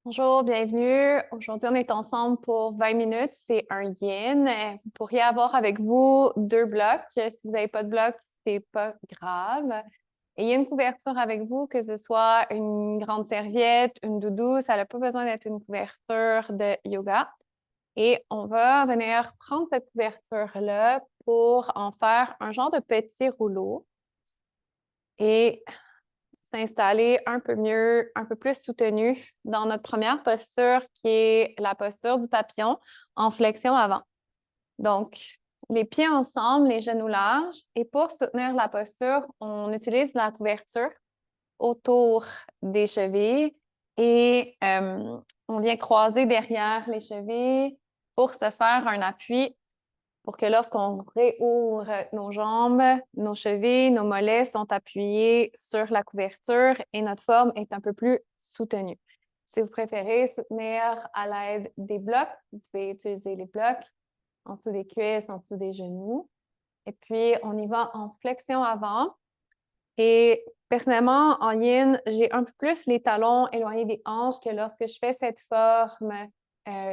Bonjour, bienvenue. Aujourd'hui, on est ensemble pour 20 minutes. C'est un yin. Vous pourriez avoir avec vous 2 blocs. Si vous n'avez pas de bloc, c'est pas grave. Et il y a une couverture avec vous, que ce soit une grande serviette, une doudou, ça n'a pas besoin d'être une couverture de yoga. Et on va venir prendre cette couverture-là pour en faire un genre de petit rouleau et s'installer un peu mieux, un peu plus soutenu dans notre première posture qui est la posture du papillon en flexion avant. Donc, les pieds ensemble, les genoux larges. Et pour soutenir la posture, on utilise la couverture autour des chevilles et on vient croiser derrière les chevilles pour se faire un appui pour que lorsqu'on réouvre nos jambes, nos chevilles, nos mollets sont appuyés sur la couverture et notre forme est un peu plus soutenue. Si vous préférez soutenir à l'aide des blocs, vous pouvez utiliser les blocs en dessous des cuisses, en dessous des genoux. Et puis, on y va en flexion avant. Et personnellement, en yin, j'ai un peu plus les talons éloignés des hanches que lorsque je fais cette forme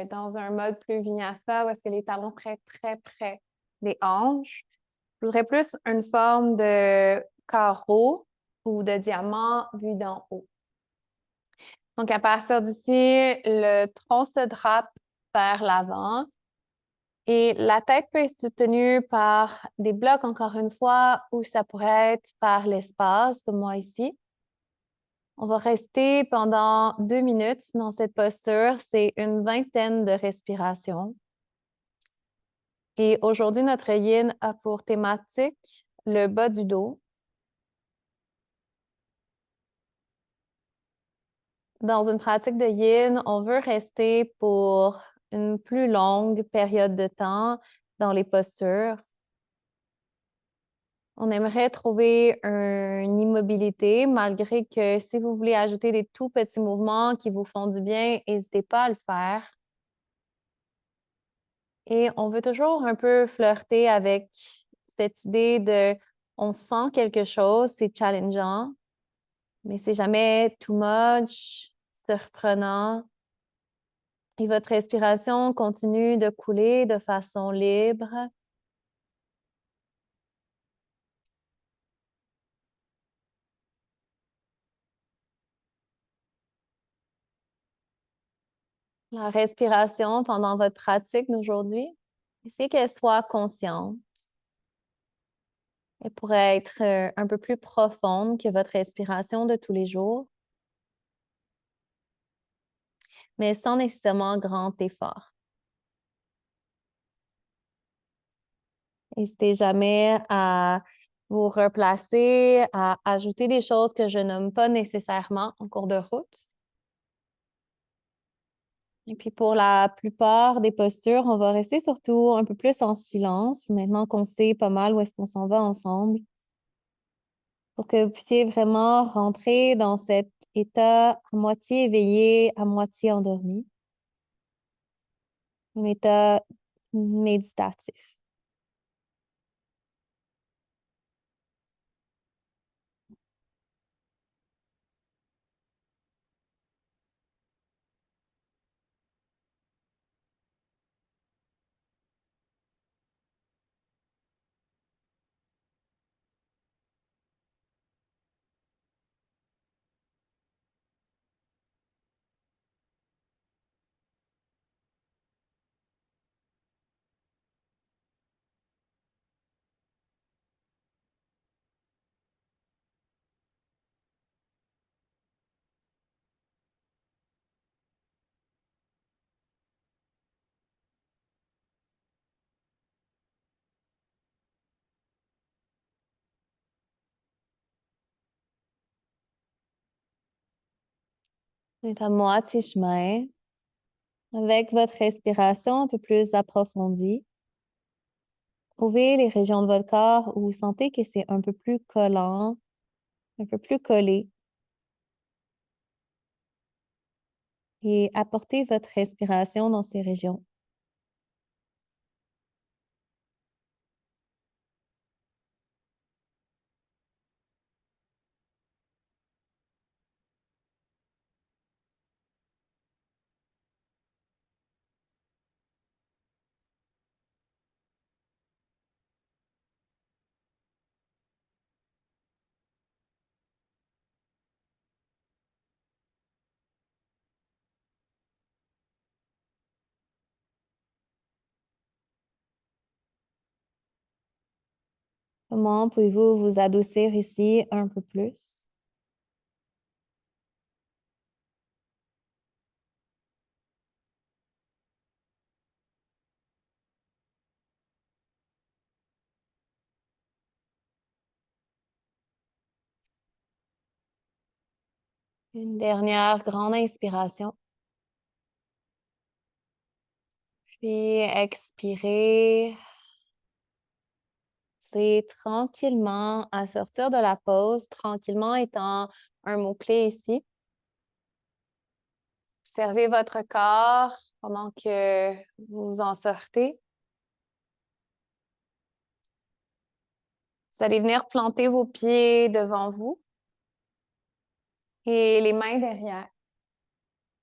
dans un mode plus vinyasa, où est-ce que les talons seraient très près des hanches. Je voudrais plus une forme de carreau ou de diamant vu d'en haut. Donc, à partir d'ici, le tronc se drape vers l'avant et la tête peut être soutenue par des blocs, encore une fois, ou ça pourrait être par l'espace, comme moi ici. On va rester pendant 2 minutes dans cette posture. C'est une vingtaine de respirations. Et aujourd'hui, notre yin a pour thématique le bas du dos. Dans une pratique de yin, on veut rester pour une plus longue période de temps dans les postures. On aimerait trouver une immobilité, malgré que si vous voulez ajouter des tout petits mouvements qui vous font du bien, n'hésitez pas à le faire. Et on veut toujours un peu flirter avec cette idée de on sent quelque chose, c'est challengeant, mais c'est jamais too much, surprenant. Et votre respiration continue de couler de façon libre. La respiration pendant votre pratique d'aujourd'hui, essayez qu'elle soit consciente. Elle pourrait être un peu plus profonde que votre respiration de tous les jours, mais sans nécessairement grand effort. N'hésitez jamais à vous replacer, à ajouter des choses que je nomme pas nécessairement en cours de route. Et puis pour la plupart des postures, on va rester surtout un peu plus en silence, maintenant qu'on sait pas mal où est-ce qu'on s'en va ensemble, pour que vous puissiez vraiment rentrer dans cet état à moitié éveillé, à moitié endormi, un état méditatif. Vous êtes à moitié chemin avec votre respiration un peu plus approfondie. Trouvez les régions de votre corps où vous sentez que c'est un peu plus collant, un peu plus collé et apportez votre respiration dans ces régions. Comment pouvez-vous vous adoucir ici un peu plus? Une dernière grande inspiration. Puis expirez. C'est tranquillement à sortir de la pause, tranquillement étant un mot-clé ici. Observez votre corps pendant que vous en sortez. Vous allez venir planter vos pieds devant vous et les mains derrière.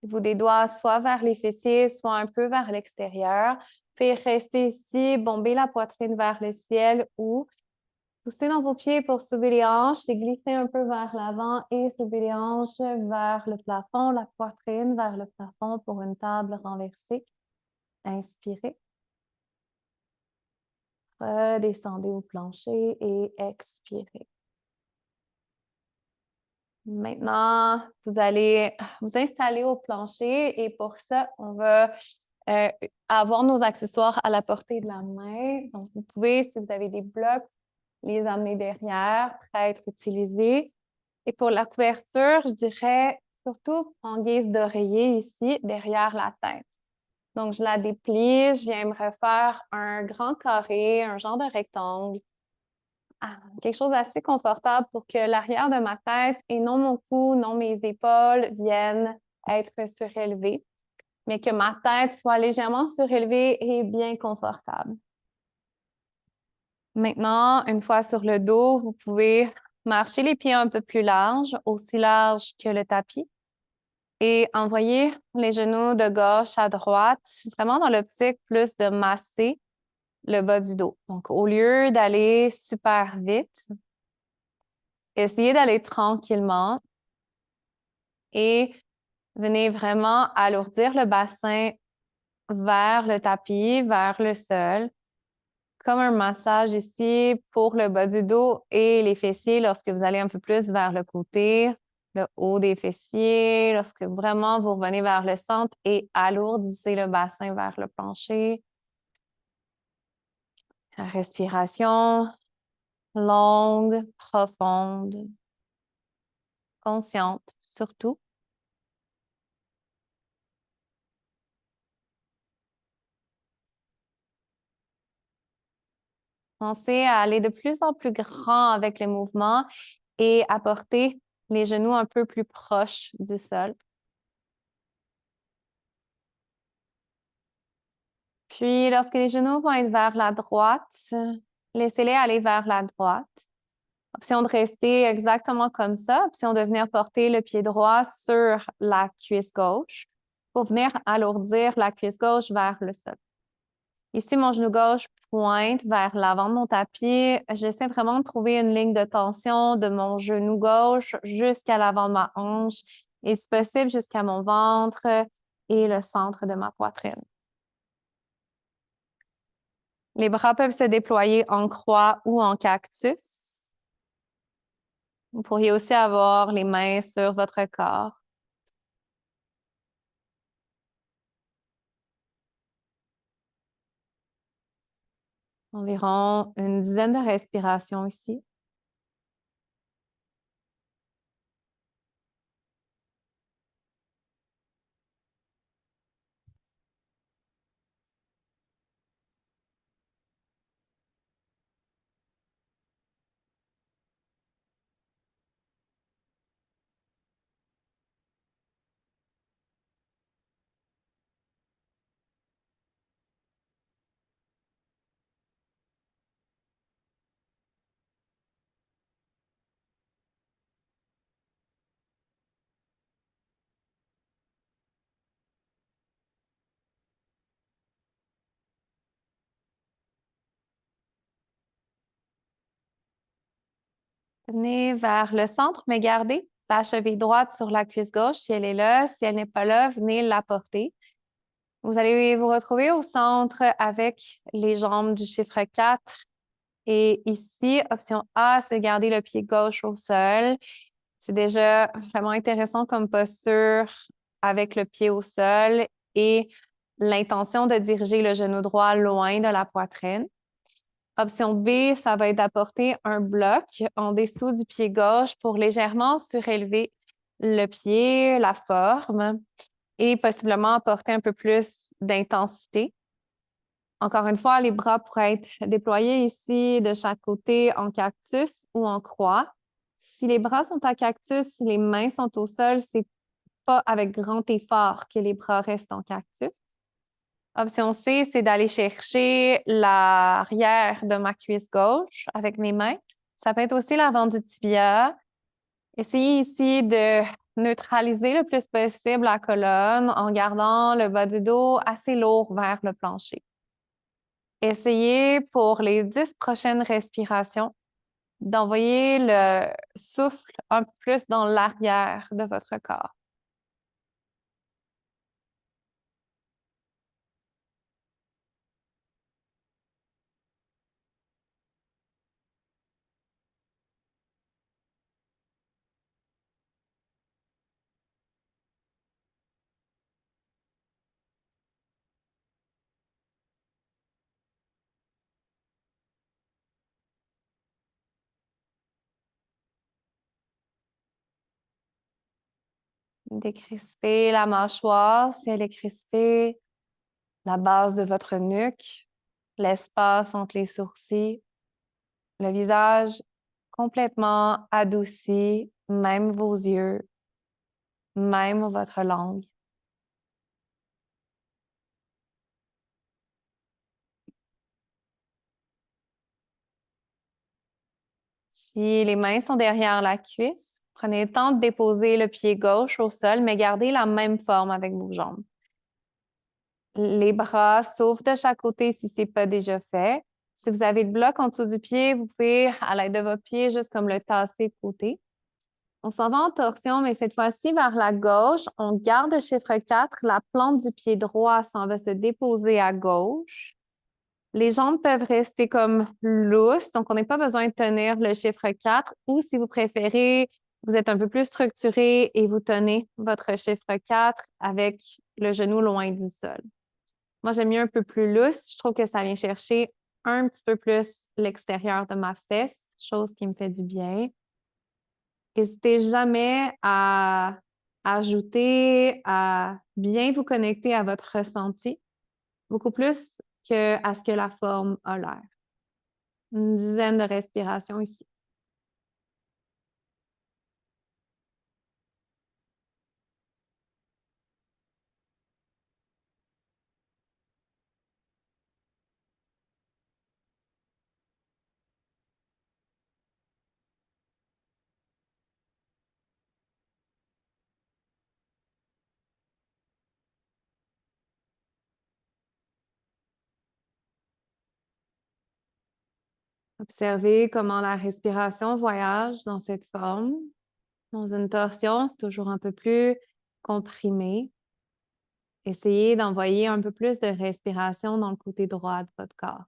Vous des doigts soit vers les fessiers, soit un peu vers l'extérieur. Puis restez ici, bombez la poitrine vers le ciel ou poussez dans vos pieds pour soulever les hanches et glisser un peu vers l'avant et soulever les hanches vers le plafond, la poitrine vers le plafond pour une table renversée. Inspirez. Redescendez au plancher et expirez. Maintenant, vous allez vous installer au plancher et pour ça, on va avoir nos accessoires à la portée de la main. Donc, vous pouvez, si vous avez des blocs, les amener derrière, prêts à être utilisés. Et pour la couverture, je dirais surtout en guise d'oreiller ici, derrière la tête. Donc, je la déplie, je viens me refaire un grand carré, un genre de rectangle. Quelque chose d'assez confortable pour que l'arrière de ma tête et non mon cou, non mes épaules viennent être surélevées, mais que ma tête soit légèrement surélevée et bien confortable. Maintenant, une fois sur le dos, vous pouvez marcher les pieds un peu plus larges, aussi larges que le tapis, et envoyer les genoux de gauche à droite, vraiment dans l'optique plus de masser le bas du dos. Donc, au lieu d'aller super vite, essayez d'aller tranquillement et venez vraiment alourdir le bassin vers le tapis, vers le sol, comme un massage ici pour le bas du dos et les fessiers lorsque vous allez un peu plus vers le côté, le haut des fessiers, lorsque vraiment vous revenez vers le centre et alourdissez le bassin vers le plancher. La respiration longue, profonde, consciente surtout. Pensez à aller de plus en plus grand avec le mouvement et à porter les genoux un peu plus proches du sol. Puis, lorsque les genoux vont être vers la droite, laissez-les aller vers la droite. Option de rester exactement comme ça. Option de venir porter le pied droit sur la cuisse gauche pour venir alourdir la cuisse gauche vers le sol. Ici, mon genou gauche pointe vers l'avant de mon tapis. J'essaie vraiment de trouver une ligne de tension de mon genou gauche jusqu'à l'avant de ma hanche et, si possible, jusqu'à mon ventre et le centre de ma poitrine. Les bras peuvent se déployer en croix ou en cactus. Vous pourriez aussi avoir les mains sur votre corps. Environ une dizaine de respirations ici. Venez vers le centre, mais gardez la cheville droite sur la cuisse gauche si elle est là. Si elle n'est pas là, venez la porter. Vous allez vous retrouver au centre avec les jambes du chiffre 4 Et ici, option A, c'est garder le pied gauche au sol. C'est déjà vraiment intéressant comme posture avec le pied au sol et l'intention de diriger le genou droit loin de la poitrine. Option B, ça va être d'apporter un bloc en dessous du pied gauche pour légèrement surélever le pied, la forme et possiblement apporter un peu plus d'intensité. Encore une fois, les bras pourraient être déployés ici de chaque côté en cactus ou en croix. Si les bras sont à cactus, si les mains sont au sol, c'est pas avec grand effort que les bras restent en cactus. Option C, c'est d'aller chercher l'arrière de ma cuisse gauche avec mes mains. Ça peut être aussi l'avant du tibia. Essayez ici de neutraliser le plus possible la colonne en gardant le bas du dos assez lourd vers le plancher. Essayez pour les 10 prochaines respirations d'envoyer le souffle un peu plus dans l'arrière de votre corps. Décrispez la mâchoire si elle est crispée, la base de votre nuque, l'espace entre les sourcils, le visage complètement adouci, même vos yeux, même votre langue. Si les mains sont derrière la cuisse, prenez le temps de déposer le pied gauche au sol, mais gardez la même forme avec vos jambes. Les bras s'ouvrent de chaque côté si ce n'est pas déjà fait. Si vous avez le bloc en dessous du pied, vous pouvez, à l'aide de votre pied, juste comme le tasser de côté. On s'en va en torsion, mais cette fois-ci vers la gauche. On garde le chiffre 4. La plante du pied droit s'en va se déposer à gauche. Les jambes peuvent rester comme lousses, donc on n'a pas besoin de tenir le chiffre 4. Ou si vous préférez, vous êtes un peu plus structuré et vous tenez votre chiffre 4 avec le genou loin du sol. Moi, j'aime mieux un peu plus lousse. Je trouve que ça vient chercher un petit peu plus l'extérieur de ma fesse, chose qui me fait du bien. N'hésitez jamais à ajouter, à bien vous connecter à votre ressenti, beaucoup plus qu'à ce que la forme a l'air. Une dizaine de respirations ici. Observez comment la respiration voyage dans cette forme. Dans une torsion, c'est toujours un peu plus comprimé. Essayez d'envoyer un peu plus de respiration dans le côté droit de votre corps.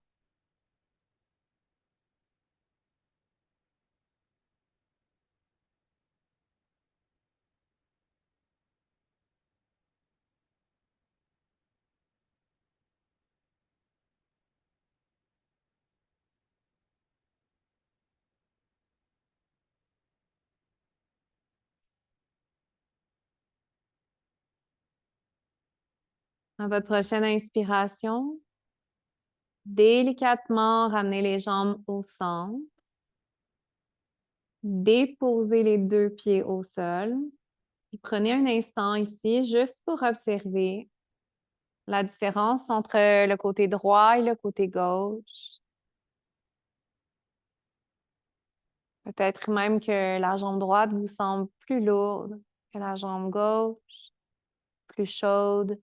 À votre prochaine inspiration, délicatement ramenez les jambes au centre. Déposez les deux pieds au sol. Et prenez un instant ici juste pour observer la différence entre le côté droit et le côté gauche. Peut-être même que la jambe droite vous semble plus lourde que la jambe gauche, plus chaude,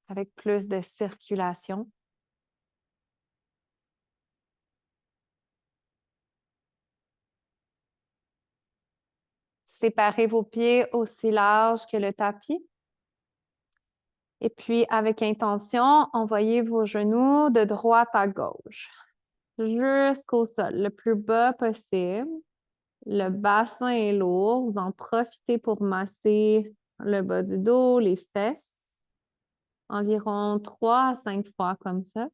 avec plus de circulation. Séparez vos pieds aussi large que le tapis. Et puis, avec intention, envoyez vos genoux de droite à gauche. jusqu'au sol, le plus bas possible. Le bassin est lourd. Vous en profitez pour masser le bas du dos, les fesses. Environ 3 à 5 fois comme ça.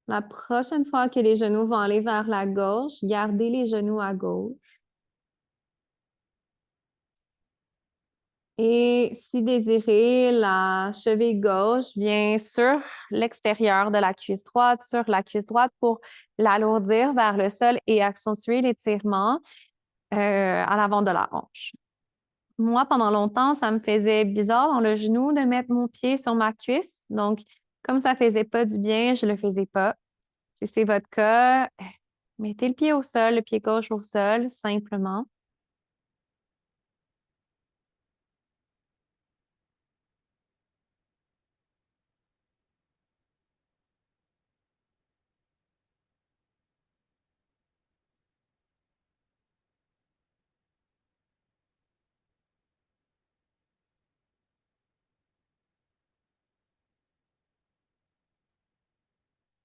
La prochaine fois que les genoux vont aller vers la gauche, gardez les genoux à gauche. Et si désiré, la cheville gauche vient sur l'extérieur de la cuisse droite, sur la cuisse droite pour l'alourdir vers le sol et accentuer l'étirement à l'avant de la hanche. Moi, pendant longtemps, ça me faisait bizarre dans le genou de mettre mon pied sur ma cuisse. Donc, comme ça faisait pas du bien, je le faisais pas. Si c'est votre cas, mettez le pied au sol, le pied gauche au sol, simplement.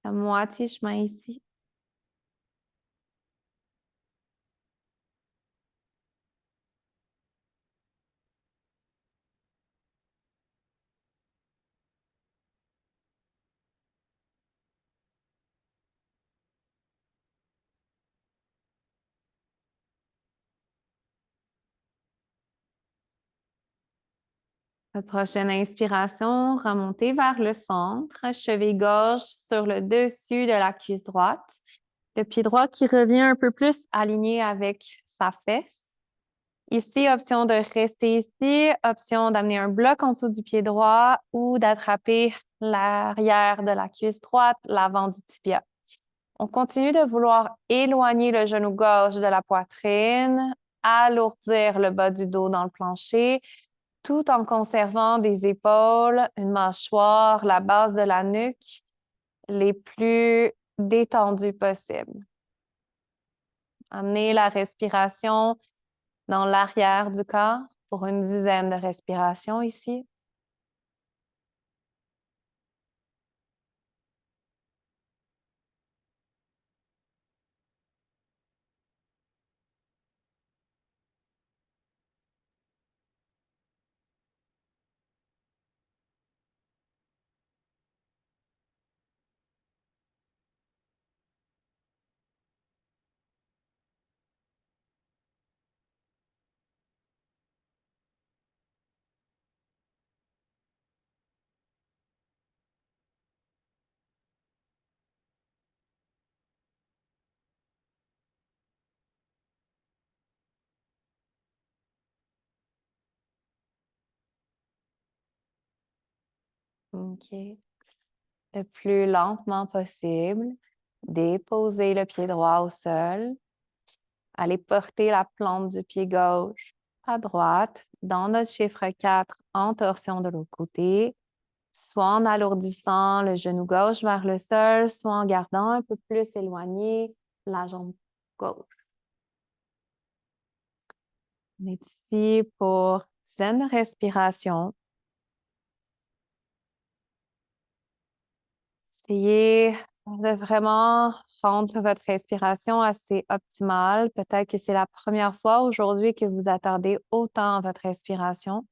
À moitié chemin ici. Votre prochaine inspiration, remontez vers le centre, cheville gauche sur le dessus de la cuisse droite. Le pied droit qui revient un peu plus aligné avec sa fesse. Ici, option de rester ici, option d'amener un bloc en dessous du pied droit ou d'attraper l'arrière de la cuisse droite, l'avant du tibia. On continue de vouloir éloigner le genou gauche de la poitrine, alourdir le bas du dos dans le plancher, tout en conservant des épaules, une mâchoire, la base de la nuque les plus détendues possibles. Amenez la respiration dans l'arrière du corps pour une dizaine de respirations ici. OK. Le plus lentement possible, déposez le pied droit au sol. Allez porter la plante du pied gauche à droite dans notre chiffre 4 en torsion de l'autre côté, soit en alourdissant le genou gauche vers le sol, soit en gardant un peu plus éloigné la jambe gauche. On est ici pour dizaines de respirations. Essayez de vraiment rendre votre respiration assez optimale. Peut-être que c'est la première fois aujourd'hui que vous attardez autant à votre respiration.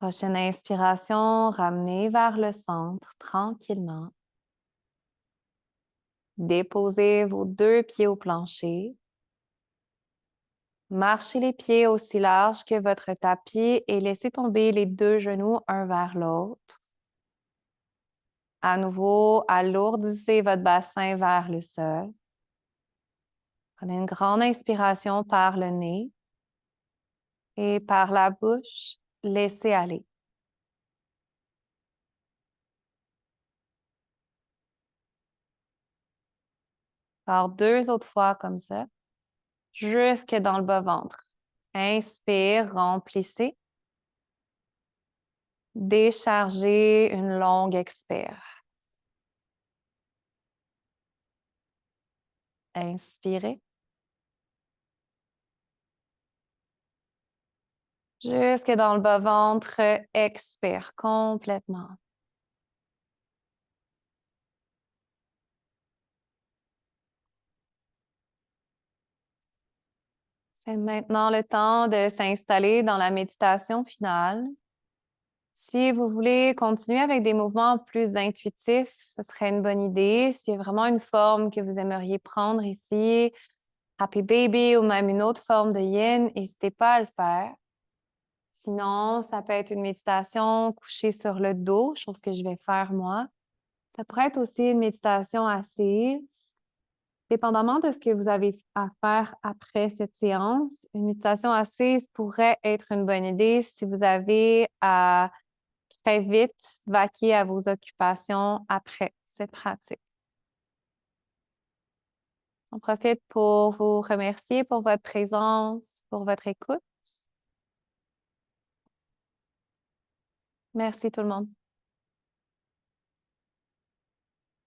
Prochaine inspiration, ramenez vers le centre tranquillement. Déposez vos 2 pieds au plancher. Marchez les pieds aussi large que votre tapis et laissez tomber les 2 genoux un vers l'autre. À nouveau, alourdissez votre bassin vers le sol. Prenez une grande inspiration par le nez et par la bouche, laissez aller. Encore 2 autres fois comme ça, jusque dans le bas-ventre. Inspire, remplissez. Déchargez une longue expire. Inspirez. Jusque dans le bas-ventre, expire complètement. C'est maintenant le temps de s'installer dans la méditation finale. Si vous voulez continuer avec des mouvements plus intuitifs, ce serait une bonne idée. S'il y a vraiment une forme que vous aimeriez prendre ici, Happy Baby ou même une autre forme de Yin, n'hésitez pas à le faire. Sinon, ça peut être une méditation couchée sur le dos, chose que je vais faire moi. Ça pourrait être aussi une méditation assise. Dépendamment de ce que vous avez à faire après cette séance, une méditation assise pourrait être une bonne idée si vous avez à très vite vaquer à vos occupations après cette pratique. On profite pour vous remercier pour votre présence, pour votre écoute. Merci tout le monde.